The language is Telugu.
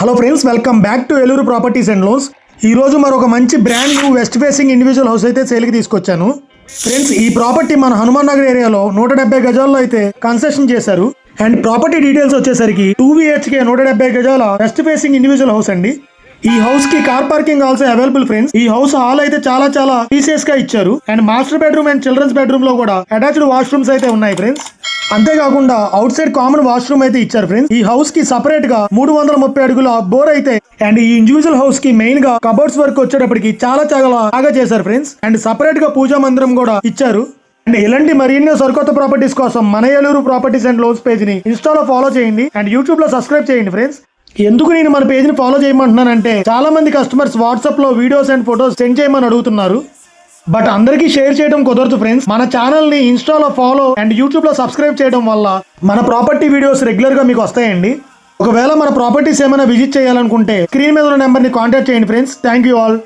Hello friends, welcome back to Eluru properties and loans. ఈ రోజు మరొక మంచి brand new west facing individual house అయితే సేల్కి తీసుకొచ్చాను. ఫ్రెండ్స్, ఈ ప్రాపర్టీ మన హనుమాన్ నగర్ ఏరియాలో 170 గజాల్లో అయితే కన్స్ట్రక్షన్ చేశారు. అండ్ ప్రాపర్టీ డీటెయిల్స్ వచ్చేసరికి 2 BHK 170 గజాల వెస్ట్ ఫేసింగ్ ఇండివిజువల్ హౌస్ అండి. ఈ హౌస్ కి car parking also available friends. ఈ హౌస్ హాల్ అయితే చాలా స్పేసియస్ గా ఇచ్చారు. And master bedroom and children's bedroom లో కూడా అటాచ్డ్ వాష్రూమ్స్ అయితే ఉన్నాయి ఫ్రెండ్స్. అంతేకాకుండా అవుట్ సైడ్ కామన్ వాష్రూమ్ అయితే ఇచ్చారు ఫ్రెండ్స్. ఈ హౌస్ కి సపరేట్ గా 330 అడుగుల బోర్ అయితే అండ్ ఈ ఇండివిజువల్ హౌస్ కి మెయిన్ గా కబోర్డ్స్ వర్క్ వచ్చేటప్పటికి చాలా బాగా చేశారు ఫ్రెండ్స్. అండ్ సపరేట్ గా పూజా మందిరం కూడా ఇచ్చారు. అండ్ ఇలాంటి మరిన్ని సరికొత్త ప్రాపర్టీస్ కోసం మన Eluru properties and loans page ని ఇన్స్టాలో ఫాలో చేయండి అండ్ యూట్యూబ్ లో సబ్స్క్రైబ్ చేయండి ఫ్రెండ్స్. ఎందుకు నేను మన పేజ్ ని ఫాలో చేయమంటున్నానంటే చాలా మంది కస్టమర్స్ వాట్సాప్ లో వీడియోస్ అండ్ ఫొటోస్ సెండ్ చేయమని అడుగుతున్నారు. బట్ అందరికీ షేర్ చేయడం కుదరదు ఫ్రెండ్స్. మన ఛానల్ ని ఇన్స్టాలో ఫాలో అండ్ యూట్యూబ్ లో సబ్స్క్రైబ్ చేయడం వల్ల మన ప్రాపర్టీ వీడియోస్ రెగ్యులర్ గా మీకు వస్తాయండి. ఒకవేళ మన ప్రాపర్టీస్ ఏమైనా విజిట్ చేయాలనుకుంటే స్క్రీన్ మీద ఉన్న నెంబర్ ని కాంటాక్ట్ చేయండి ఫ్రెండ్స్. Thank you all.